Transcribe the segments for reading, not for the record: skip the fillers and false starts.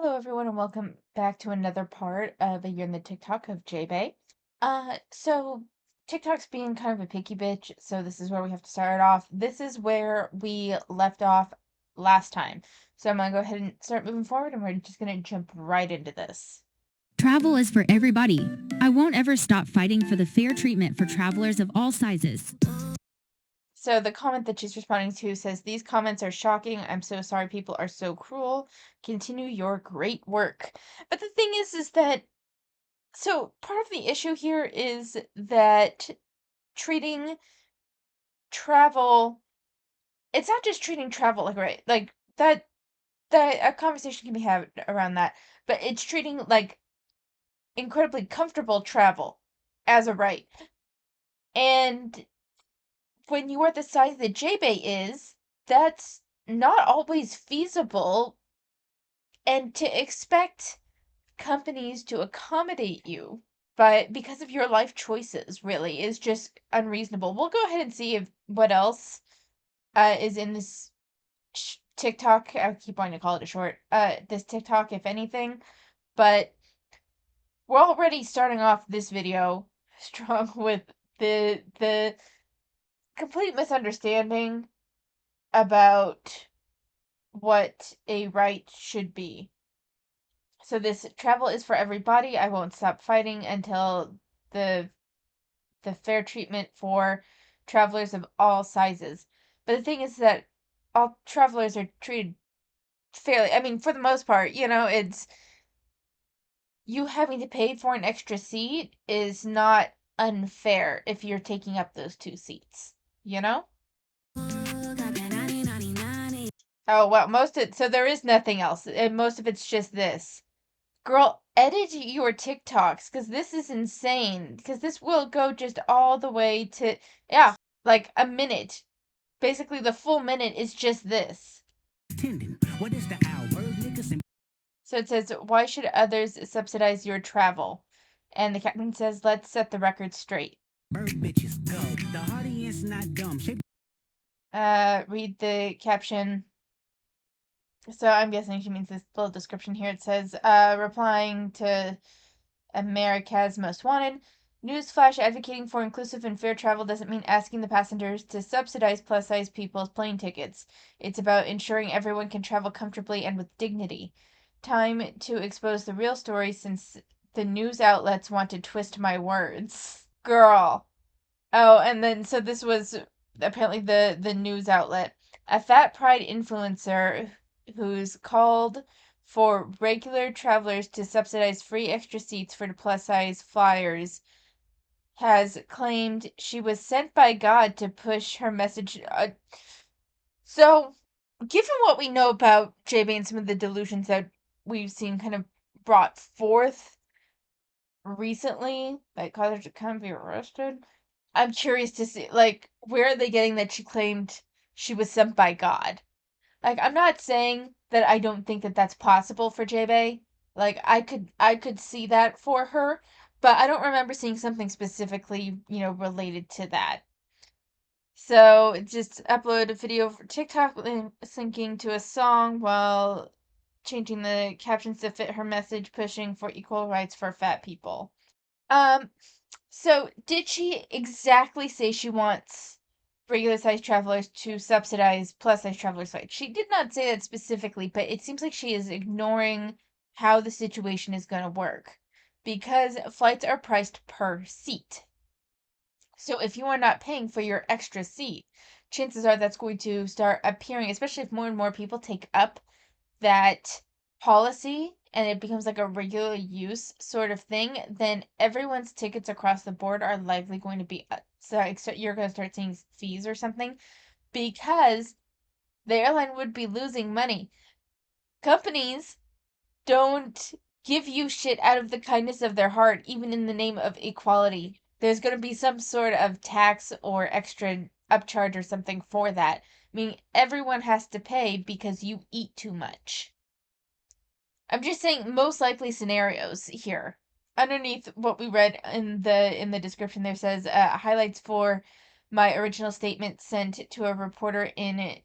Hello, everyone, and welcome back to another part of A Year in the TikTok of Jaebae. So TikTok's being kind of a picky bitch, so this is where we have to start off. This is where we left off last time. So I'm gonna go ahead and start moving forward, and we're just gonna jump right into this. Travel is for everybody. I won't ever stop fighting for the fair treatment for travelers of all sizes. So the comment that she's responding to says, "These comments are shocking. I'm so sorry people are so cruel. Continue your great work." But the thing is that so part of the issue here is that treating travel it's not just treating travel like right like that a conversation can be had around that, but it's treating like incredibly comfortable travel as a right. And when you are the size that J-Bay is, that's not always feasible, and to expect companies to accommodate you but because of your life choices really is just unreasonable. We'll go ahead and see if what else is in this TikTok. I keep wanting to call it a short. This TikTok, if anything, but we're already starting off this video strong with the complete misunderstanding about what a right should be. So this travel is for everybody. I won't stop fighting until the the fair treatment for travelers of all sizes. But the thing is that all travelers are treated fairly. I mean, for the most part, it's you having to pay for an extra seat is not unfair if you're taking up those two seats, you know? Oh, well, so there is nothing else, and most of it's just this. Girl, edit your TikToks, because this is insane, because this will go just all the way to, yeah, like a minute. Basically, the full minute is just this. So it says, "Why should others subsidize your travel?" And the captain says, "Let's set the record straight." Read the caption. So I'm guessing she means this little description here. It says, replying to America's Most Wanted. Newsflash: advocating for inclusive and fair travel doesn't mean asking the passengers to subsidize plus-size people's plane tickets. It's about ensuring everyone can travel comfortably and with dignity. Time to expose the real story since the news outlets want to twist my words. Girl. Oh, and then so this was apparently the news outlet. A fat pride influencer who's called for regular travelers to subsidize free extra seats for the plus size flyers has claimed she was sent by God to push her message. So, given what we know about Jaebae and some of the delusions that we've seen kind of brought forth recently that caused her to kind of be arrested, I'm curious to see, like, where are they getting that she claimed she was sent by God? Like, I'm not saying that I don't think that that's possible for Jaebae. Like, I could see that for her, but I don't remember seeing something specifically, related to that. So, just upload a video for TikTok syncing to a song while changing the captions to fit her message, pushing for equal rights for fat people. Um, so did she exactly say she wants regular sized travelers to subsidize plus size travelers' flights? She did not say that specifically, but it seems like she is ignoring how the situation is going to work because flights are priced per seat. So if you are not paying for your extra seat, chances are that's going to start appearing, especially if more and more people take up that policy and it becomes like a regular use sort of thing, then everyone's tickets across the board are likely going to be so you're going to start seeing fees or something because the airline would be losing money. Companies don't give you shit out of the kindness of their heart, even in the name of equality. There's going to be some sort of tax or extra upcharge or something for that. Meaning everyone has to pay because you eat too much. I'm just saying most likely scenarios here. Underneath what we read in the description there says highlights for my original statement sent to a reporter in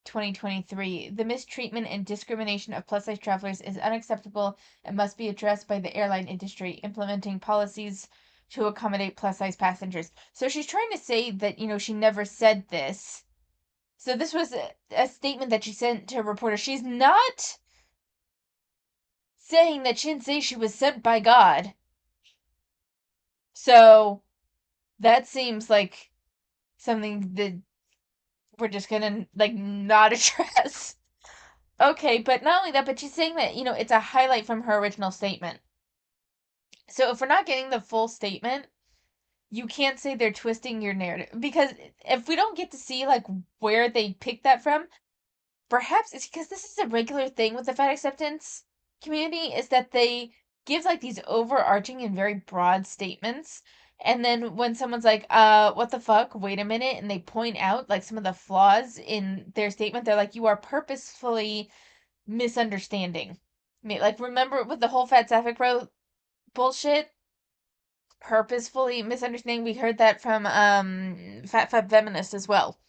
2023. The mistreatment and discrimination of plus size travelers is unacceptable and must be addressed by the airline industry, implementing policies to accommodate plus size passengers. So she's trying to say that, she never said this. So this was a statement that she sent to a reporter. She's not saying that she didn't say she was sent by God. So that seems like something that we're just gonna like not address. Okay, but not only that, but she's saying that, it's a highlight from her original statement. So if we're not getting the full statement, you can't say they're twisting your narrative because if we don't get to see like where they picked that from, perhaps it's because this is a regular thing with the fat acceptance community is that they give like these overarching and very broad statements. And then when someone's like, what the fuck? Wait a minute, and they point out like some of the flaws in their statement, they're like, you are purposefully misunderstanding me. Like, remember with the whole fat sapphic bro bullshit? Purposefully misunderstanding. We heard that from fat feminist as well.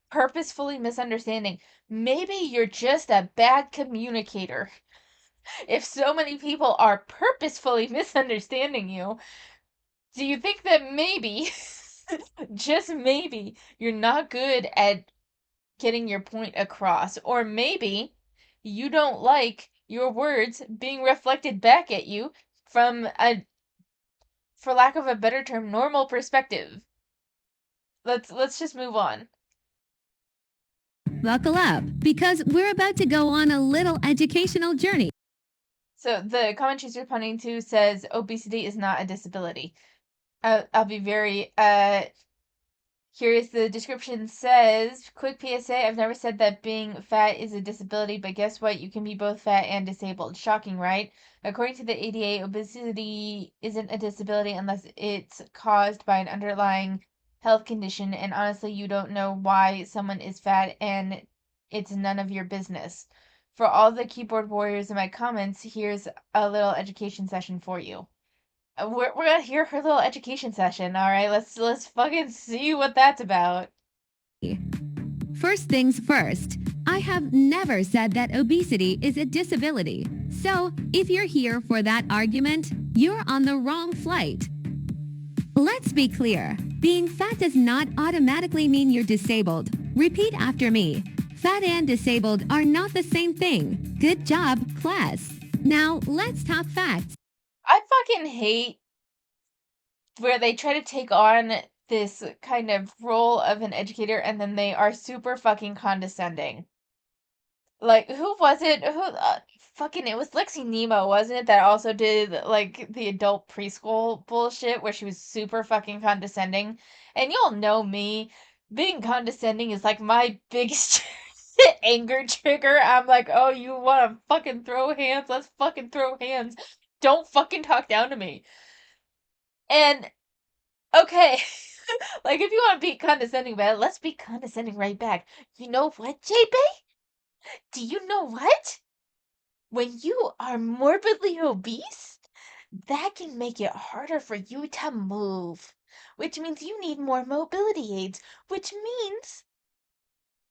Purposefully misunderstanding. Maybe you're just a bad communicator. If so many people are purposefully misunderstanding you, do you think that maybe, just maybe, you're not good at getting your point across? Or maybe you don't like your words being reflected back at you from a, for lack of a better term, normal perspective. Let's just move on. Buckle up, because we're about to go on a little educational journey. So the comment she's responding to says obesity is not a disability. I'll be very curious. The description says, quick PSA, I've never said that being fat is a disability, but guess what? You can be both fat and disabled. Shocking, right? According to the ADA, obesity isn't a disability unless it's caused by an underlying health condition, and honestly, you don't know why someone is fat, and it's none of your business. For all the keyboard warriors in my comments, here's a little education session for you. We're gonna hear her little education session. All right, let's fucking see what that's about. First things first, I have never said that obesity is a disability. So, if you're here for that argument, you're on the wrong flight. Let's be clear. Being fat does not automatically mean you're disabled. Repeat after me. Fat and disabled are not the same thing. Good job, class. Now, let's talk facts. I fucking hate where they try to take on this kind of role of an educator and then they are super fucking condescending. Like, who was it? Fucking, it was Lexi Nemo, wasn't it? That also did, like, the adult preschool bullshit where she was super fucking condescending. And you'll know me. Being condescending is, like, my biggest anger trigger. I'm like, oh, you wanna fucking throw hands? Let's fucking throw hands. Don't fucking talk down to me. And, okay. Like, if you want to be condescending about it, let's be condescending right back. You know what, Jaebae? Do you know what? When you are morbidly obese, that can make it harder for you to move, which means you need more mobility aids, which means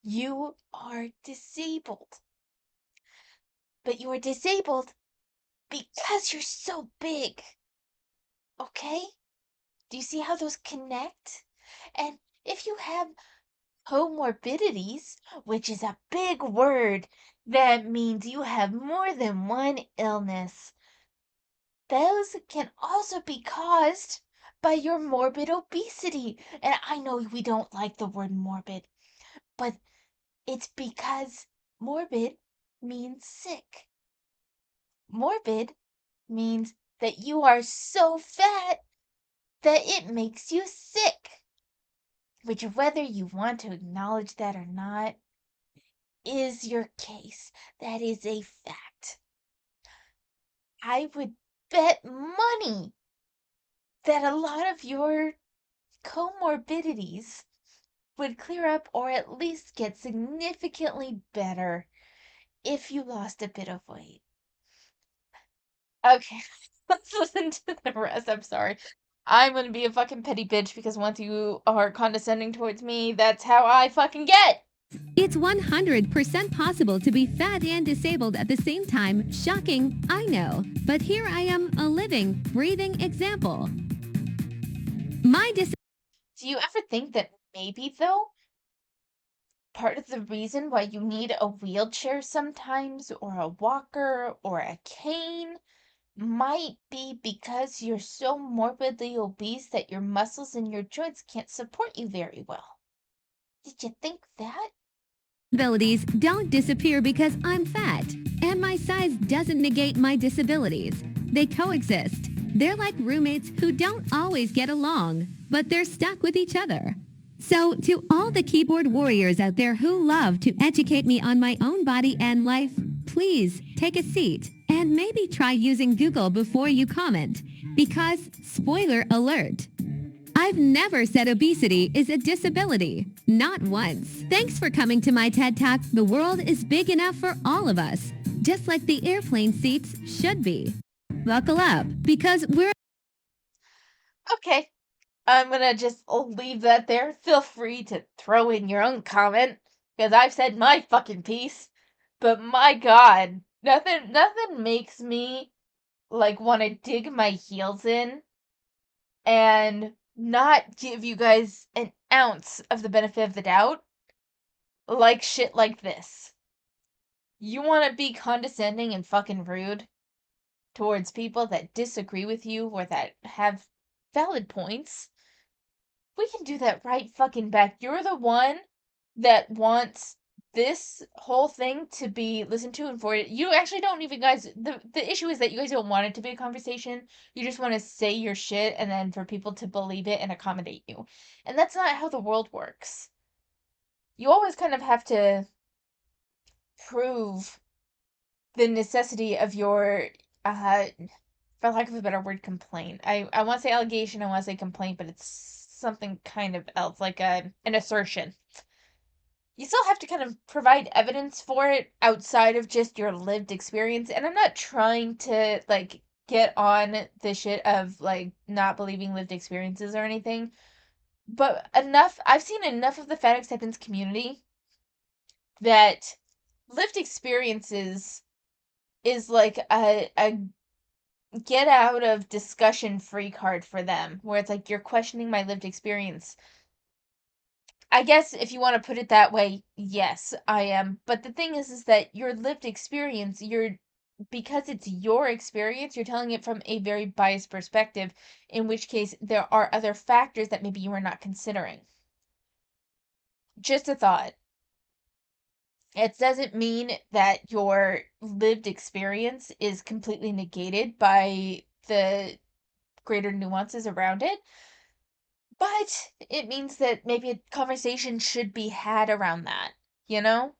you are disabled. But you are disabled because you're so big. Okay? Do you see how those connect? And if you have comorbidities, which is a big word, that means you have more than one illness. Those can also be caused by your morbid obesity. And I know we don't like the word morbid, but it's because morbid means sick. Morbid means that you are so fat that it makes you sick. Which, whether you want to acknowledge that or not, is your case. That is a fact. I would bet money that a lot of your comorbidities would clear up or at least get significantly better if you lost a bit of weight. Okay, let's listen to the rest. I'm sorry. I'm gonna be a fucking petty bitch because once you are condescending towards me, that's how I fucking get. It's 100% possible to be fat and disabled at the same time. Shocking, I know. But here I am, a living, breathing example. My Do you ever think that maybe, though, part of the reason why you need a wheelchair sometimes, or a walker, or a cane, might be because you're so morbidly obese that your muscles and your joints can't support you very well? Did you think that? disabilities don't disappear because I'm fat, and my size doesn't negate my disabilities. They coexist. They're like roommates who don't always get along, but they're stuck with each other. So, to all the keyboard warriors out there who love to educate me on my own body and life, please take a seat and maybe try using Google before you comment. Because, spoiler alert, I've never said obesity is a disability. Not once. Thanks for coming to my TED Talk. The world is big enough for all of us, just like the airplane seats should be. Buckle up, because we're Okay, I'm gonna just leave that there. Feel free to throw in your own comment, because I've said my fucking piece. But my god, nothing makes me like want to dig my heels in and not give you guys an ounce of the benefit of the doubt like shit like this. You want to be condescending and fucking rude towards people that disagree with you or that have valid points? We can do that right fucking back. You're the one that wants this whole thing to be listened to and for it. You actually don't even guys the issue is that you guys don't want it to be a conversation. You just want to say your shit and then for people to believe it and accommodate you. And that's not how the world works. You always kind of have to prove the necessity of your uh for lack of a better word, complaint. I want to say allegation, I want to say complaint, but it's something kind of else, like an assertion. You still have to kind of provide evidence for it outside of just your lived experience. And I'm not trying to like get on the shit of like not believing lived experiences or anything, but I've seen enough of the fan acceptance community that lived experiences is like a get out of discussion free card for them, where it's like you're questioning my lived experience. I guess if you want to put it that way, yes, I am. But the thing is that your lived experience, because it's your experience, you're telling it from a very biased perspective, in which case there are other factors that maybe you are not considering. Just a thought. It doesn't mean that your lived experience is completely negated by the greater nuances around it, but it means that maybe a conversation should be had around that, you know?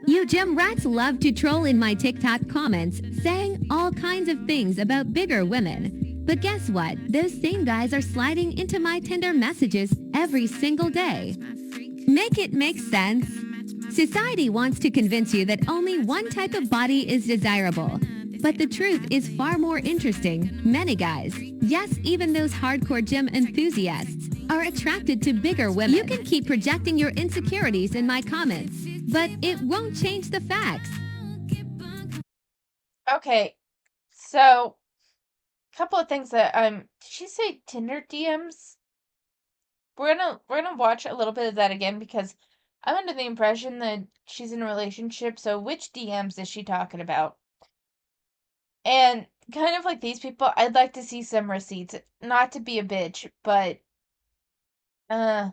You gym rats love to troll in my TikTok comments, saying all kinds of things about bigger women. But guess what? Those same guys are sliding into my Tinder messages every single day. Make it make sense. Society wants to convince you that only one type of body is desirable. But the truth is far more interesting. Many guys, yes, even those hardcore gym enthusiasts, are attracted to bigger women. You can keep projecting your insecurities in my comments, but it won't change the facts. Okay, so couple of things that did she say Tinder DMs? We're gonna watch a little bit of that again because I'm under the impression that she's in a relationship, so which DMs is she talking about? And kind of like these people, I'd like to see some receipts. Not to be a bitch, but uh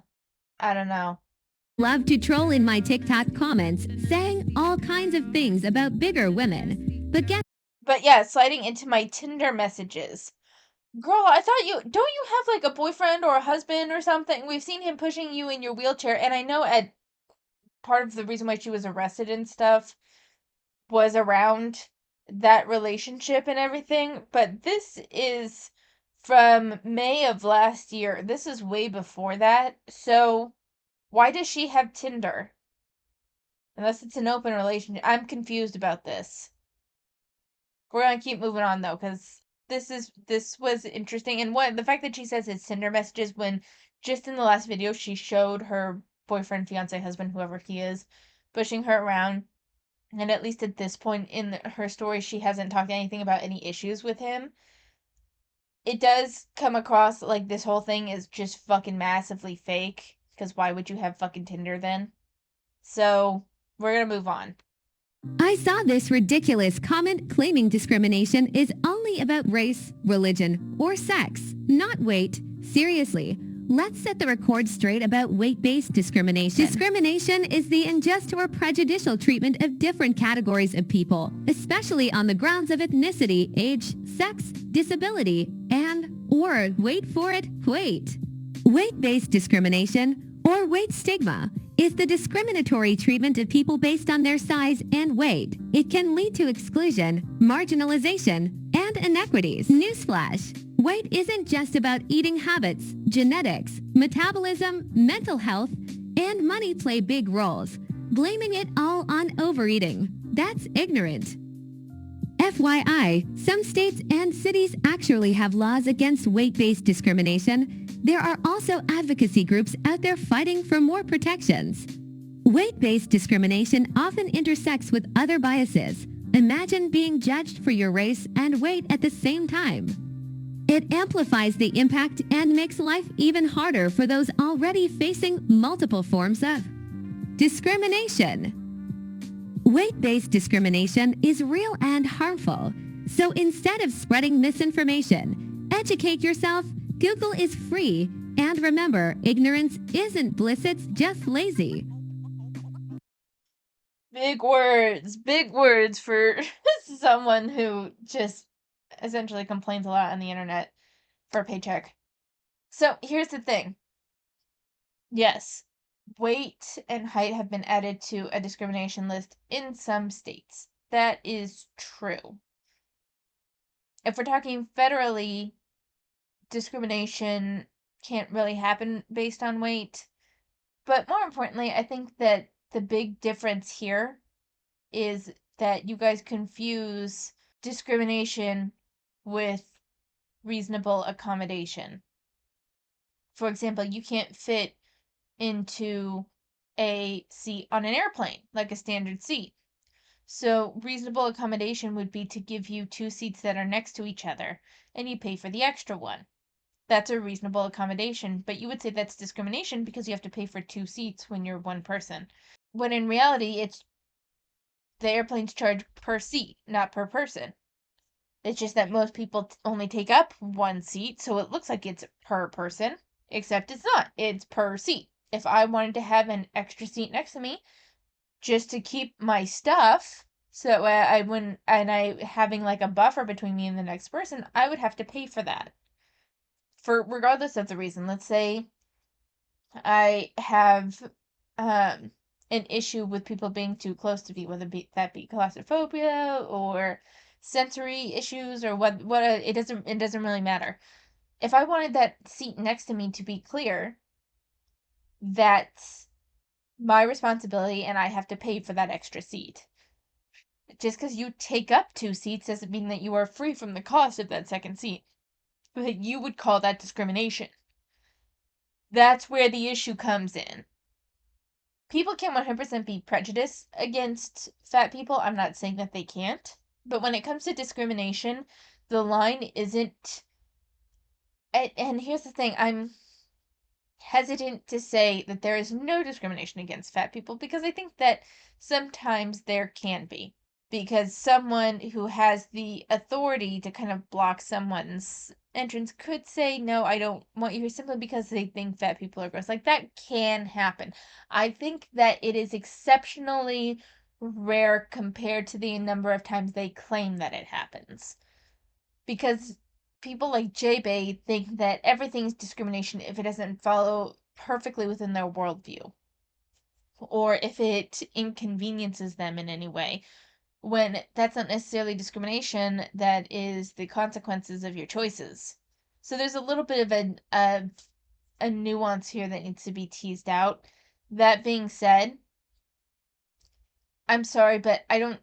I don't know. Love to troll in my TikTok comments, saying all kinds of things about bigger women. But guess But yeah, sliding into my Tinder messages. Girl, I thought don't you have like a boyfriend or a husband or something? We've seen him pushing you in your wheelchair, and I know at part of the reason why she was arrested and stuff was around that relationship and everything, but this is from May of last year. This is way before that. So, why does she have Tinder? Unless it's an open relationship. I'm confused about this. We're gonna keep moving on though, because this was interesting. And what the fact that she says it's Tinder messages when just in the last video she showed her boyfriend, fiance, husband, whoever he is, pushing her around. And at least at this point in her story, she hasn't talked anything about any issues with him. It does come across like this whole thing is just fucking massively fake. Because why would you have fucking Tinder then? So, we're gonna move on. I saw this ridiculous comment claiming discrimination is only about race, religion, or sex, not weight. Seriously, let's set the record straight about weight-based discrimination. Discrimination is the unjust or prejudicial treatment of different categories of people, especially on the grounds of ethnicity, age, sex, disability, and, or, wait for it, wait. Weight-based discrimination, or weight stigma, is the discriminatory treatment of people based on their size and weight. It can lead to exclusion, marginalization, and inequities. Newsflash: weight isn't just about eating habits. Genetics, metabolism, mental health, and money play big roles. Blaming it all on overeating, that's ignorant. FYI, some states and cities actually have laws against weight-based discrimination. There are also advocacy groups out there fighting for more protections. Weight-based discrimination often intersects with other biases. Imagine being judged for your race and weight at the same time. It amplifies the impact and makes life even harder for those already facing multiple forms of discrimination. Weight-based discrimination is real and harmful. So instead of spreading misinformation, educate yourself. Google is free. And remember, ignorance isn't bliss, it's just lazy. Big words for someone who just essentially complains a lot on the internet for a paycheck. So here's the thing. Yes, weight and height have been added to a discrimination list in some states. That is true. If we're talking federally, discrimination can't really happen based on weight. But more importantly, I think that the big difference here is that you guys confuse discrimination with reasonable accommodation. For example, you can't fit into a seat on an airplane, like a standard seat. So, reasonable accommodation would be to give you two seats that are next to each other, and you pay for the extra one. That's a reasonable accommodation, but you would say that's discrimination because you have to pay for two seats when you're one person. When in reality, it's the airplanes charge per seat, not per person. It's just that most people only take up one seat, so it looks like it's per person, except it's not. It's per seat. If I wanted to have an extra seat next to me just to keep my stuff, so I wouldn't, and I having like a buffer between me and the next person, I would have to pay for that. For regardless of the reason, let's say I have um an issue with people being too close to me, whether that be claustrophobia or sensory issues or what it doesn't really matter. If I wanted that seat next to me to be clear, that's my responsibility and I have to pay for that extra seat. Just because you take up two seats doesn't mean that you are free from the cost of that second seat. But you would call that discrimination. That's where the issue comes in. People can 100% be prejudiced against fat people. I'm not saying that they can't. But when it comes to discrimination, the line isn't. And here's the thing, I'm hesitant to say that there is no discrimination against fat people because I think that sometimes there can be. Because someone who has the authority to kind of block someone's entrance could say, no, I don't want you here simply because they think fat people are gross. Like, that can happen. I think that it is exceptionally rare compared to the number of times they claim that it happens. Because people like Jaebae think that everything's discrimination if it doesn't follow perfectly within their worldview, or if it inconveniences them in any way, when that's not necessarily discrimination, that is the consequences of your choices. So there's a little bit of a nuance here that needs to be teased out. That being said, I'm sorry, but I don't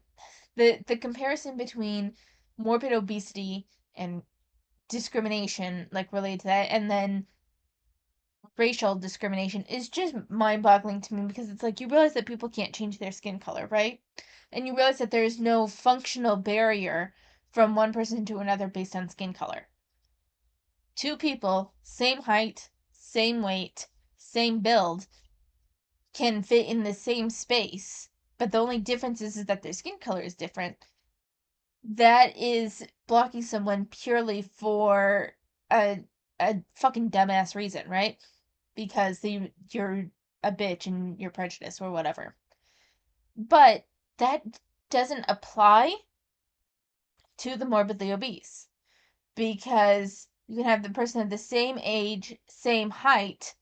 the comparison between morbid obesity and discrimination, like related to that, and then racial discrimination is just mind-boggling to me because it's like you realize that people can't change their skin color, right? And you realize that there is no functional barrier from one person to another based on skin color. Two people, same height, same weight, same build, can fit in the same space, but the only difference is that their skin color is different. That is blocking someone purely for a a fucking dumbass reason, right? Because you're a bitch and you're prejudiced or whatever. But that doesn't apply to the morbidly obese because you can have the person of the same age, same height,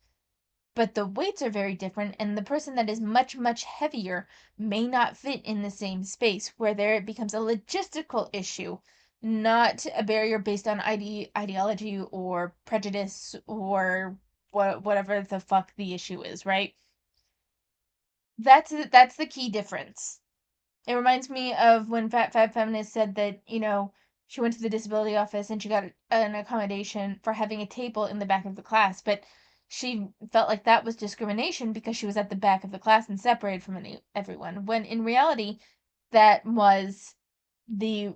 but the weights are very different, and the person that is much, much heavier may not fit in the same space, where there it becomes a logistical issue, not a barrier based on ideology or prejudice or whatever the fuck the issue is, right? That's the key difference. It reminds me of when Fat Fat Feminist said that, she went to the disability office and she got an accommodation for having a table in the back of the class, but she felt like that was discrimination because she was at the back of the class and separated from everyone. When in reality, that was the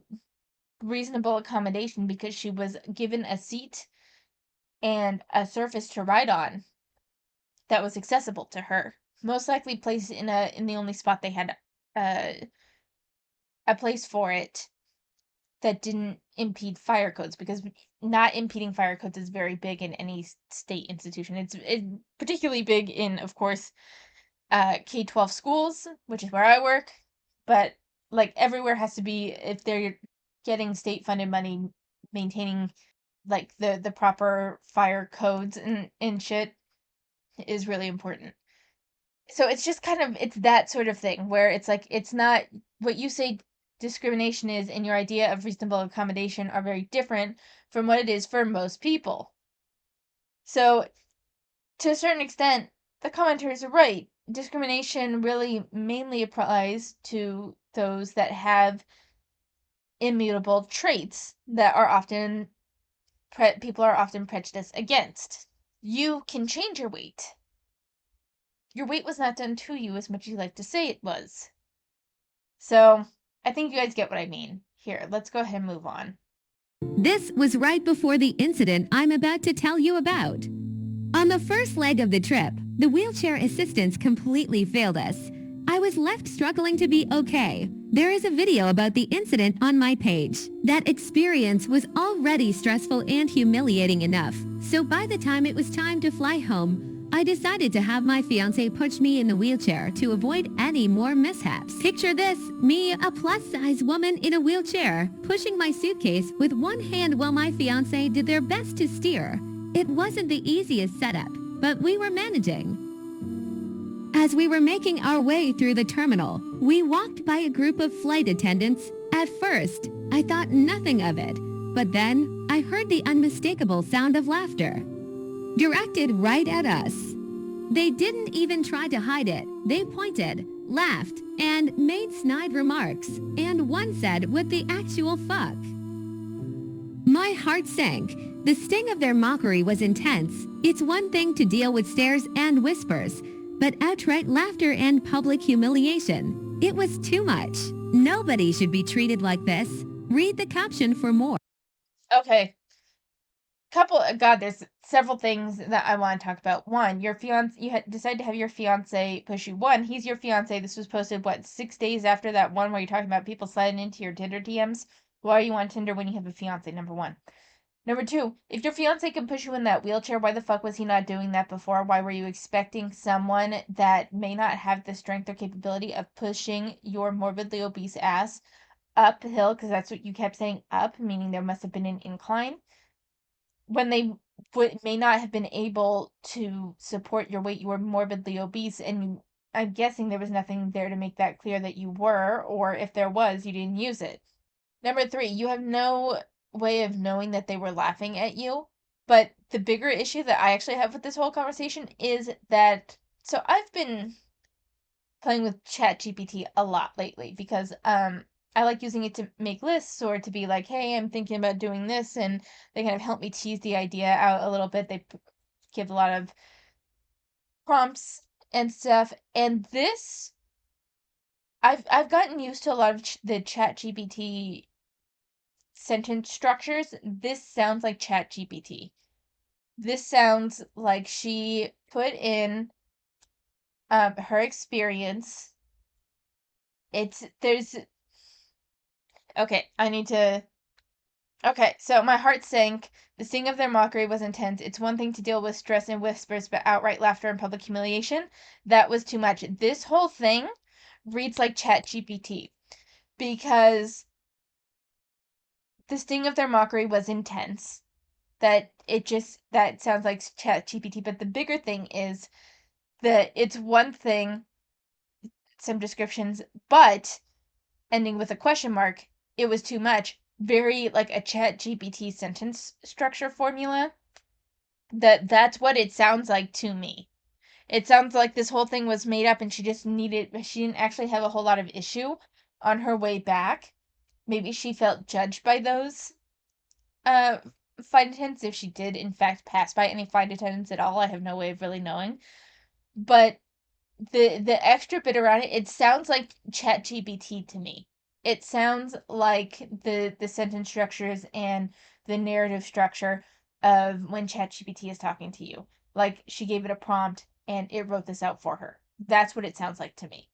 reasonable accommodation because she was given a seat and a surface to ride on that was accessible to her. Most likely placed in the only spot they had uh, a place for it that didn't impede fire codes because not impeding fire codes is very big in any state institution. It's particularly big in, of course, K-12 schools, which is where I work, but like everywhere has to be if they're getting state funded money, maintaining like the proper fire codes and shit is really important. So it's just kind of it's that sort of thing where it's like it's not what you say discrimination is and your idea of reasonable accommodation are very different from what it is for most people. So to a certain extent, the commenters are right. Discrimination really mainly applies to those that have immutable traits that are often people are often prejudiced against. You can change your weight. Your weight was not done to you as much as you like to say it was. So, I think you guys get what I mean. Here, let's go ahead and move on. This was right before the incident I'm about to tell you about. On the first leg of the trip, the wheelchair assistance completely failed us. I was left struggling to be okay. There is a video about the incident on my page. That experience was already stressful and humiliating enough, so by the time it was time to fly home, I decided to have my fiancé push me in the wheelchair to avoid any more mishaps. Picture this, me, a plus-size woman in a wheelchair, pushing my suitcase with one hand while my fiancé did their best to steer. It wasn't the easiest setup, but we were managing. As we were making our way through the terminal, we walked by a group of flight attendants. At first, I thought nothing of it, but then I heard the unmistakable sound of laughter, directed right at us. They didn't even try to hide it. They pointed, laughed, and made snide remarks, and one said, "What the actual fuck?" My heart sank. The sting of their mockery was intense. It's one thing to deal with stares and whispers, but outright laughter and public humiliation. It was too much. Nobody should be treated like this. Read the caption for more. Okay. God, there's several things that I want to talk about. One, your fiance, you had decided to have your fiance push you. One, he's your fiance. This was posted, what, 6 days after that one where you're talking about people sliding into your Tinder DMs? Why are you on Tinder when you have a fiance? Number one. Number two, if your fiance can push you in that wheelchair, why the fuck was he not doing that before? Why were you expecting someone that may not have the strength or capability of pushing your morbidly obese ass uphill? Because that's what you kept saying, up, meaning there must have been an incline when they may not have been able to support your weight. You were morbidly obese, and I'm guessing there was nothing there to make that clear that you were, or if there was, you didn't use it. Number three, you have no way of knowing that they were laughing at you. But the bigger issue that I actually have with this whole conversation is that so I've been playing with ChatGPT a lot lately because I like using it to make lists or to be like, hey, I'm thinking about doing this, and they kind of help me tease the idea out a little bit. They give a lot of prompts and stuff. And this, I've gotten used to a lot of the Chat GPT sentence structures. This sounds like Chat GPT. This sounds like she put in her experience. There's okay, I need to Okay, so my heart sank. The sting of their mockery was intense. It's one thing to deal with stress and whispers, but outright laughter and public humiliation, that was too much. This whole thing reads like ChatGPT because the sting of their mockery was intense. That sounds like ChatGPT, but the bigger thing is that it's one thing, some descriptions, but ending with a question mark, it was too much. Very like a ChatGPT sentence structure formula. That's what it sounds like to me. It sounds like this whole thing was made up and she didn't actually have a whole lot of issue on her way back. Maybe she felt judged by those uh flight attendants if she did in fact pass by any flight attendants at all. I have no way of really knowing. But the extra bit around it, it sounds like ChatGPT to me. It sounds like the sentence structures and the narrative structure of when ChatGPT is talking to you. Like she gave it a prompt and it wrote this out for her. That's what it sounds like to me.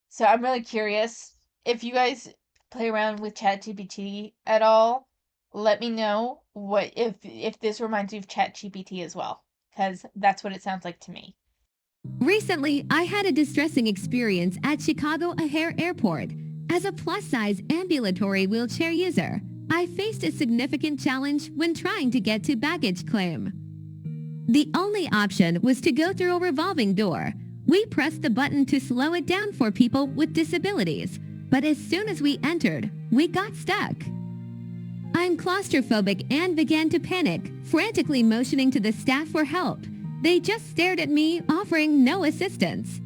So I'm really curious if you guys play around with ChatGPT at all. Let me know what if this reminds you of ChatGPT as well, because that's what it sounds like to me. Recently, I had a distressing experience at Chicago O'Hare Airport. As a plus-size ambulatory wheelchair user, I faced a significant challenge when trying to get to baggage claim. The only option was to go through a revolving door. We pressed the button to slow it down for people with disabilities, but as soon as we entered, we got stuck. I'm claustrophobic and began to panic, frantically motioning to the staff for help. They just stared at me, offering no assistance.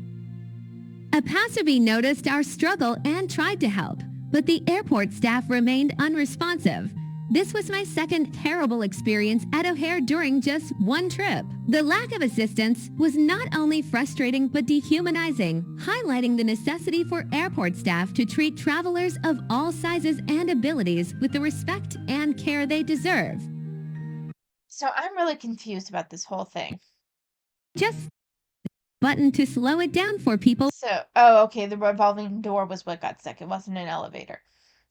A passerby noticed our struggle and tried to help, but the airport staff remained unresponsive. This was my second terrible experience at O'Hare during just one trip. The lack of assistance was not only frustrating but dehumanizing, highlighting the necessity for airport staff to treat travelers of all sizes and abilities with the respect and care they deserve. So I'm really confused about this whole thing. Just button to slow it down for people. Okay, the revolving door was what got stuck. It wasn't an elevator.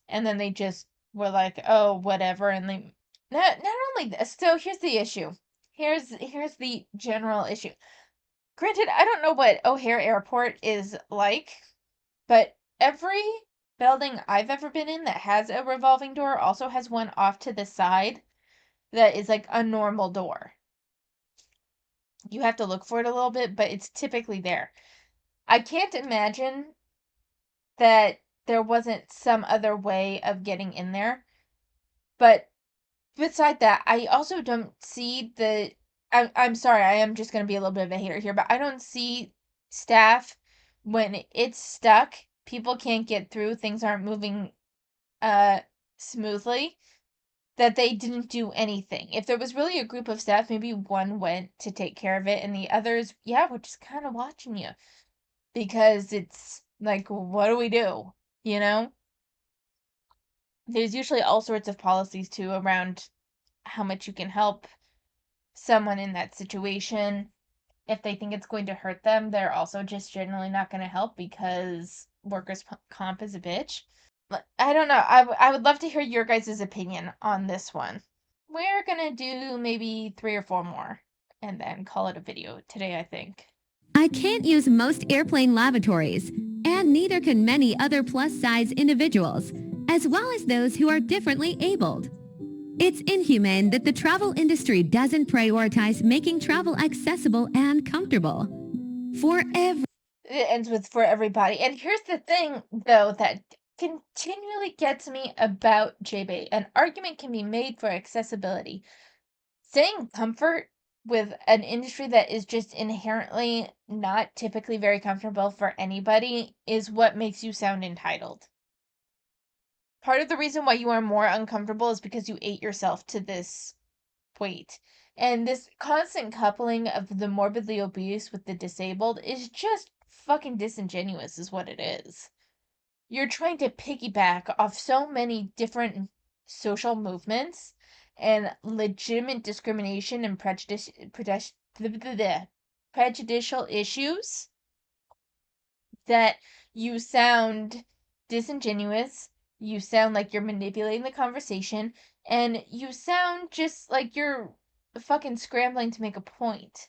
And then they just were like, "Oh, whatever." And they not only this. So here's the issue. Here's the general issue. Granted, I don't know what O'Hare Airport is like, but every building I've ever been in that has a revolving door also has one off to the side that is like a normal door. You have to look for it a little bit, but it's typically there. I can't imagine that there wasn't some other way of getting in there. But beside that, I also don't see I'm sorry, I am just gonna be a little bit of a hater here, but I don't see staff when it's stuck, people can't get through, things aren't moving uh smoothly, that they didn't do anything. If there was really a group of staff, maybe one went to take care of it and the others, yeah, we're just kind of watching you because it's like, what do we do? You know? There's usually all sorts of policies too around how much you can help someone in that situation. If they think it's going to hurt them, they're also just generally not going to help because workers' comp is a bitch. I don't know. I would love to hear your guys' opinion on this one. We're gonna do maybe 3 or 4 more and then call it a video today, I think. I can't use most airplane lavatories, and neither can many other plus-size individuals, as well as those who are differently abled. It's inhumane that the travel industry doesn't prioritize making travel accessible and comfortable for everyone. It ends with for everybody. And here's the thing, though, that continually gets me about Jaebae. An argument can be made for accessibility. Saying comfort with an industry that is just inherently not typically very comfortable for anybody is what makes you sound entitled. Part of the reason why you are more uncomfortable is because you ate yourself to this weight. And this constant coupling of the morbidly obese with the disabled is just fucking disingenuous, is what it is. You're trying to piggyback off so many different social movements and legitimate discrimination and prejudicial issues that you sound disingenuous, you sound like you're manipulating the conversation, and you sound just like you're fucking scrambling to make a point.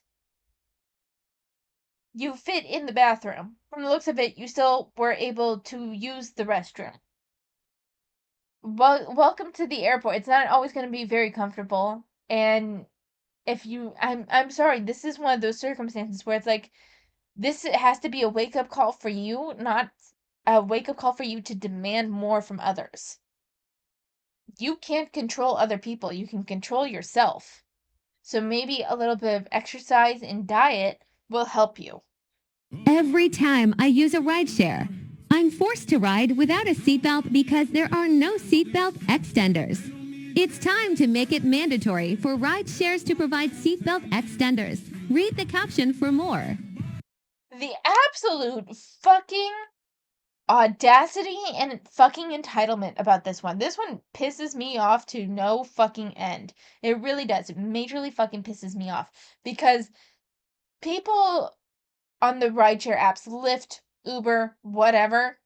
You fit in the bathroom. From the looks of it, you still were able to use the restroom. Welcome to the airport. It's not always going to be very comfortable, and if you I'm sorry, this is one of those circumstances where it's like this has to be a wake-up call for you, not a wake-up call for you to demand more from others. You can't control other people, you can control yourself. So maybe a little bit of exercise and diet will help you. Every time I use a rideshare, I'm forced to ride without a seatbelt because there are no seatbelt extenders. It's time to make it mandatory for ride shares to provide seatbelt extenders. Read the caption for more. The absolute fucking audacity and fucking entitlement about this one. This one pisses me off to no fucking end. It really does. It majorly fucking pisses me off because people on the rideshare apps, Lyft, Uber, whatever,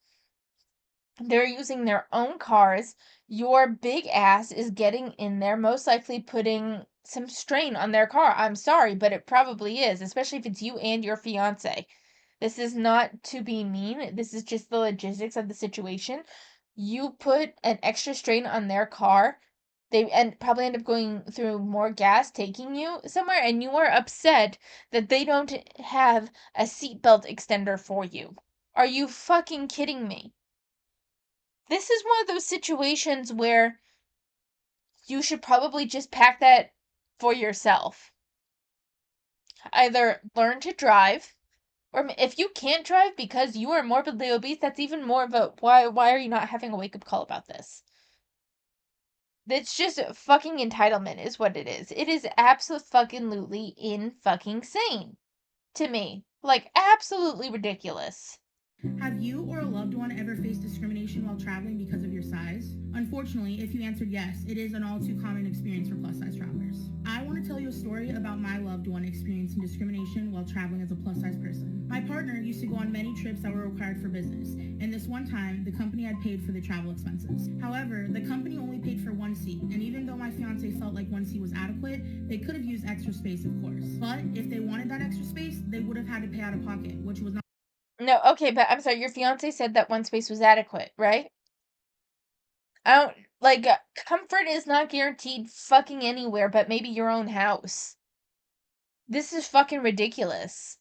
they're using their own cars. Your big ass is getting in there, most likely putting some strain on their car. I'm sorry, but it probably is, especially if it's you and your fiance. This is not to be mean. This is just the logistics of the situation. You put an extra strain on their car. Probably end up going through more gas taking you somewhere, and you are upset that they don't have a seatbelt extender for you. Are you fucking kidding me? This is one of those situations where you should probably just pack that for yourself. Either learn to drive, or if you can't drive because you are morbidly obese, that's even more of a why are you not having a wake-up call about this? It's just fucking entitlement is what it is. It is absolutely in fucking sane to me. Like absolutely ridiculous. Have you or a loved one ever faced discrimination while traveling because of your size? Unfortunately, if you answered yes, it is an all too common experience for plus size travelers. I want to tell you a story about my loved one experiencing discrimination while traveling as a plus size person. My partner used to go on many trips that were required for business, and this one time, the company had paid for the travel expenses. However, the company only paid for one seat, and even though my fiance felt like one seat was adequate, they could have used extra space, of course. But if they wanted that extra space, they would have had to pay out of pocket, which was not. No, okay, but I'm sorry, your fiance said that one space was adequate, right? I don't like comfort is not guaranteed fucking anywhere but maybe your own house. This is fucking ridiculous.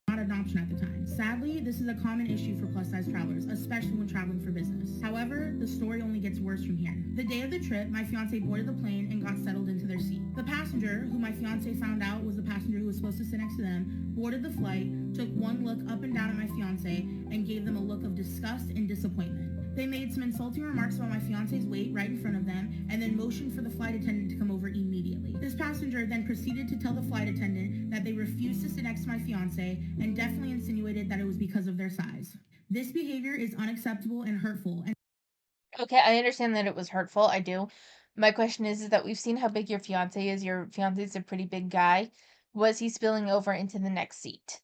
Not an option at the time. Sadly, this is a common issue for plus size travelers, especially when traveling for business. However, the story only gets worse from here. The day of the trip, my fiance boarded the plane and got settled into their seat. The passenger, who my fiance found out was the passenger who was supposed to sit next to them, boarded the flight, took one look up and down at my fiance, and gave them a look of disgust and disappointment. They made some insulting remarks about my fiance's weight right in front of them, and then motioned for the flight attendant to come over immediately. This passenger then proceeded to tell the flight attendant that they refused to sit next to my fiance, and definitely insinuated that it was because of their size. This behavior is unacceptable and hurtful. Okay, I understand that it was hurtful. I do. My question is that we've seen how big your fiance is. Your fiance is a pretty big guy. Was he spilling over into the next seat?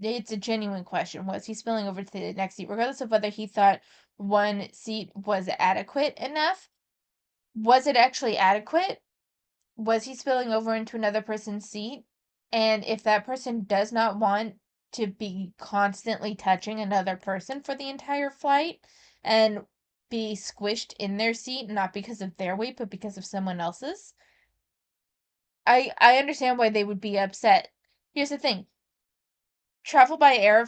It's a genuine question. Was he spilling over to the next seat, regardless of whether he thought one seat was adequate enough? Was it actually adequate? Was he spilling over into another person's seat? And if that person does not want to be constantly touching another person for the entire flight and be squished in their seat, not because of their weight, but because of someone else's, I understand why they would be upset. Here's the thing. Travel by air,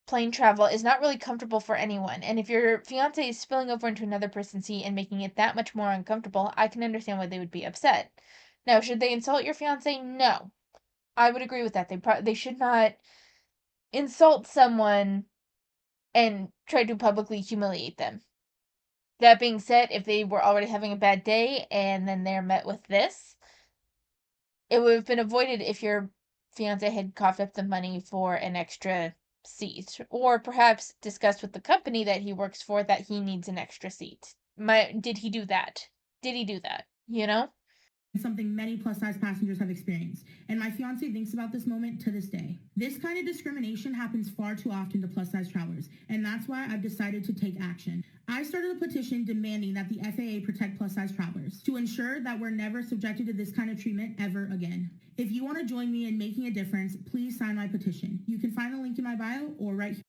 plane travel is not really comfortable for anyone. And if your fiance is spilling over into another person's seat and making it that much more uncomfortable, I can understand why they would be upset. Now, should they insult your fiance? No. I would agree with that. They should not insult someone and try to publicly humiliate them. That being said, if they were already having a bad day and then they're met with this, it would have been avoided if your fiance had coughed up the money for an extra seat, or perhaps discussed with the company that he works for that he needs an extra seat. Did he do that? Did he do that? You know? Something many plus size passengers have experienced, and my fiance thinks about this moment to this day. This kind of discrimination happens far too often to plus size travelers, and that's why I've decided to take action. I started a petition demanding that the FAA protect plus size travelers to ensure that we're never subjected to this kind of treatment ever again. If you want to join me in making a difference, please sign my petition. You can find the link in my bio or right here.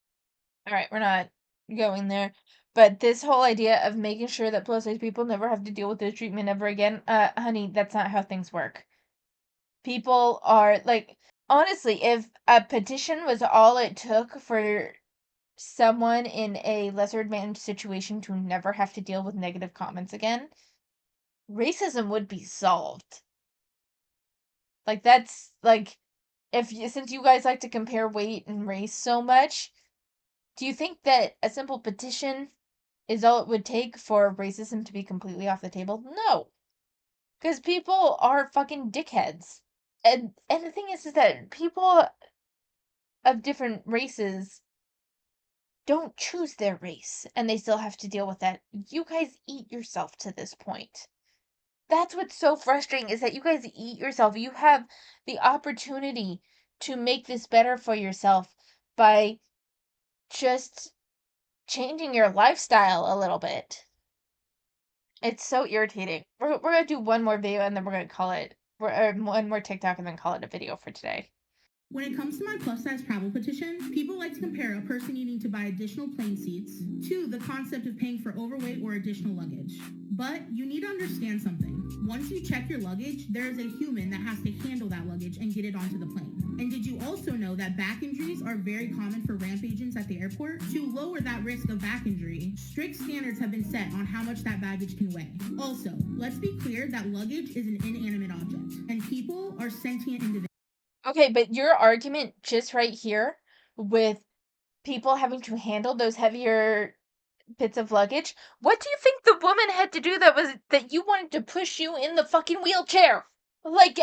All right, we're not going there. But this whole idea of making sure that plus size people never have to deal with this treatment ever again, honey, that's not how things work. People are like, honestly, if a petition was all it took for someone in a lesser advantaged situation to never have to deal with negative comments again, racism would be solved. Like, that's like, since you guys like to compare weight and race so much, do you think that a simple petition is all it would take for racism to be completely off the table? No. Because people are fucking dickheads. And the thing is that people of different races don't choose their race and they still have to deal with that. You guys eat yourself to this point. That's what's so frustrating is that you guys eat yourself. You have the opportunity to make this better for yourself by just changing your lifestyle a little bit. It's so irritating. We're gonna do one more video and then we're gonna call it, or one more TikTok and then call it a video for today. When it comes to my plus size travel petition, people like to compare a person needing to buy additional plane seats to the concept of paying for overweight or additional luggage. But you need to understand something. Once you check your luggage, there is a human that has to handle that luggage and get it onto the plane. And did you also know that back injuries are very common for ramp agents at the airport? To lower that risk of back injury, strict standards have been set on how much that baggage can weigh. Also, let's be clear that luggage is an inanimate object, and people are sentient individuals. Okay, but your argument just right here with people having to handle those heavier bits of luggage, what do you think the woman had to do that you wanted to push you in the fucking wheelchair? Like,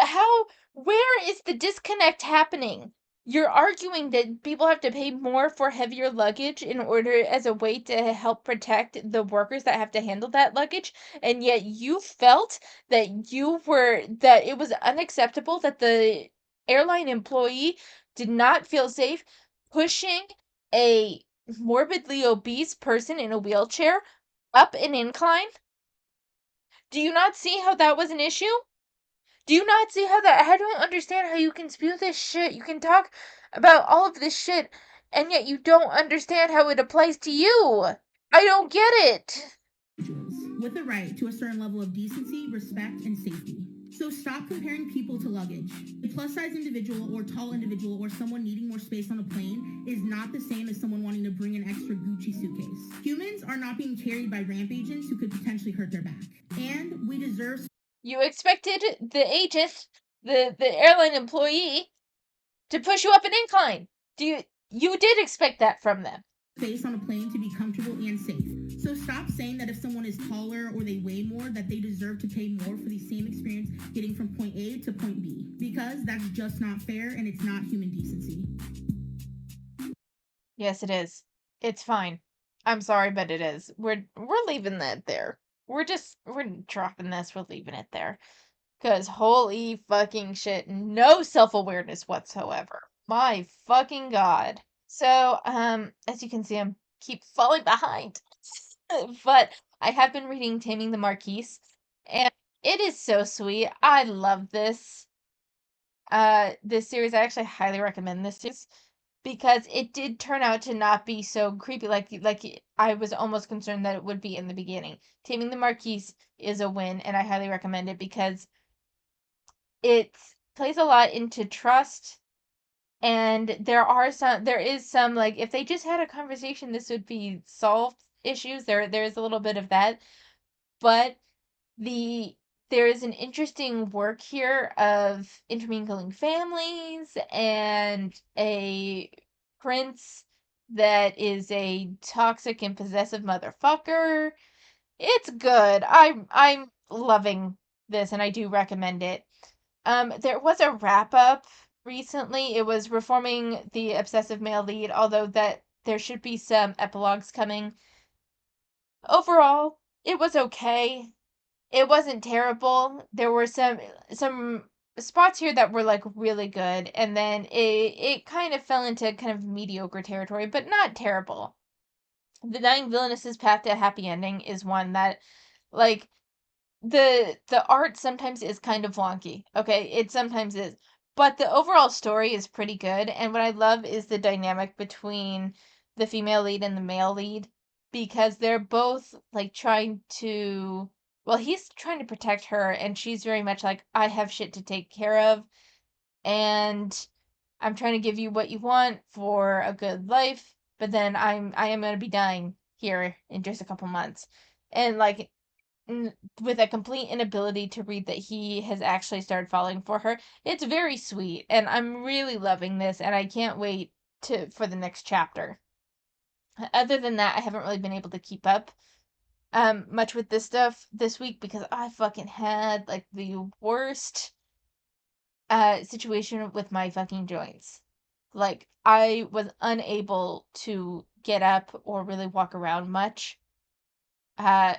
where is the disconnect happening? You're arguing that people have to pay more for heavier luggage in order as a way to help protect the workers that have to handle that luggage, and yet you felt that that it was unacceptable that the airline employee did not feel safe pushing a morbidly obese person in a wheelchair up an incline? Do you not see how that was an issue? Do you not see how that? I don't understand how you can spew this shit. You can talk about all of this shit, and yet you don't understand how it applies to you. I don't get it. With a right to a certain level of decency, respect, and safety. So stop comparing people to luggage. A plus size individual or tall individual or someone needing more space on a plane is not the same as someone wanting to bring an extra Gucci suitcase. Humans are not being carried by ramp agents who could potentially hurt their back. And we deserve. You expected the agent, the airline employee, to push you up an incline. You did expect that from them. Space on a plane to be comfortable and safe. So stop saying that if someone is taller or they weigh more, that they deserve to pay more for the same experience getting from point A to point B. Because that's just not fair and it's not human decency. Yes, it is. It's fine. I'm sorry, but it is. We're leaving that there. We're dropping this, we're leaving it there. Cause holy fucking shit, no self-awareness whatsoever. My fucking god. So, as you can see, I'm keep falling behind. But I have been reading Taming the Marquise, and it is so sweet. I love this series. I actually highly recommend this series because it did turn out to not be so creepy like I was almost concerned that it would be in the beginning. Taming the Marquise is a win, and I highly recommend it because it plays a lot into trust, and there is some, like, if they just had a conversation, this would be solved issues. There's a little bit of that, but there is an interesting work here of intermingling families and a prince that is a toxic and possessive motherfucker. It's good. I'm loving this, and I do recommend it. There was a wrap up recently. It was reforming the obsessive male lead, although that there should be some epilogues coming. Overall, it was okay. It wasn't terrible. There were some spots here that were like really good, and then it kind of fell into kind of mediocre territory, but not terrible. The Nine Villainous' Path to a Happy Ending is one that, like, the art sometimes is kind of wonky. Okay, it sometimes is. But the overall story is pretty good, and what I love is the dynamic between the female lead and the male lead because they're both like trying to well, he's trying to protect her and she's very much like I have shit to take care of and I'm trying to give you what you want for a good life, but then I am going to be dying here in just a couple months. And like with a complete inability to read that he has actually started falling for her. It's very sweet, and I'm really loving this, and I can't wait to for the next chapter. Other than that, I haven't really been able to keep up much with this stuff this week because I fucking had like the worst situation with my fucking joints. Like I was unable to get up or really walk around much. Uh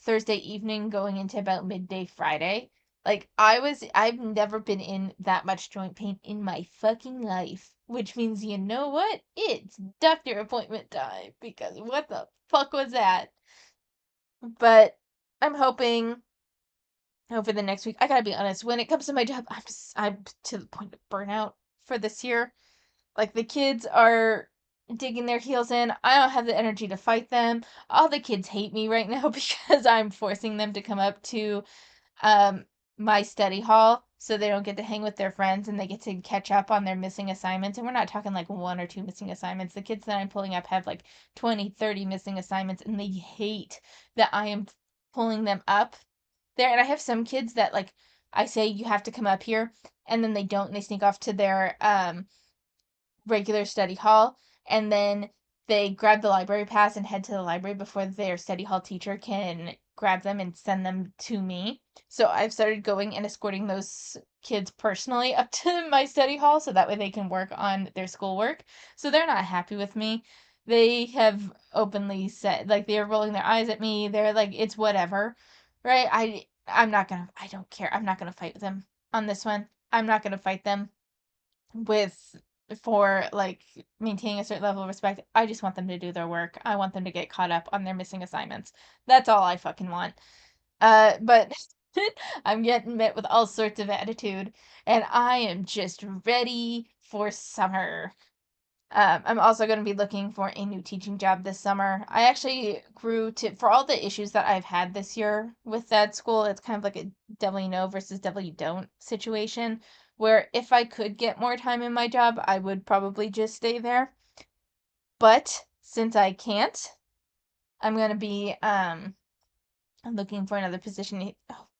Thursday evening going into about midday Friday. Like I've never been in that much joint pain in my fucking life. Which means you know what? It's doctor appointment time because what the fuck was that? But I'm hoping over the next week. I gotta be honest, when it comes to my job, I'm to the point of burnout for this year. Like the kids are digging their heels in. I don't have the energy to fight them. All the kids hate me right now because I'm forcing them to come up to um my study hall so they don't get to hang with their friends and they get to catch up on their missing assignments. And we're not talking like one or two missing assignments. The kids that I'm pulling up have like 20, 30 missing assignments and they hate that I am pulling them up there. And I have some kids that like I say you have to come up here and then they don't and they sneak off to their regular study hall and then they grab the library pass and head to the library before their study hall teacher can grab them and send them to me. So I've started going and escorting those kids personally up to my study hall so that way they can work on their schoolwork. So they're not happy with me. They have openly said like they're rolling their eyes at me. They're like it's whatever. Right? I don't care. I'm not going to fight with them on this one. I'm not going to fight them with for like maintaining a certain level of respect. I just want them to do their work. I want them to get caught up on their missing assignments. That's all I fucking want. But I'm getting met with all sorts of attitude, and I am just ready for summer. I'm also going to be looking for a new teaching job this summer. I actually grew to, for all the issues that I've had this year with that school, it's kind of like a devil you know versus devil you don't situation, where if I could get more time in my job, I would probably just stay there. But since I can't, I'm going to be looking for another position.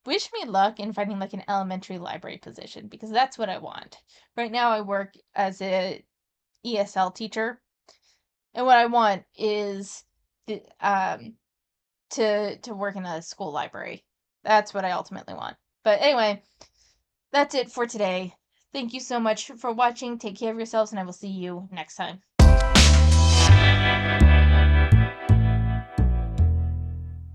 Wish me luck in finding like an elementary library position because that's what I want. Right now I work as a ESL teacher. And what I want is the, to work in a school library. That's what I ultimately want. But anyway, that's it for today. Thank you so much for watching. Take care of yourselves, and I will see you next time.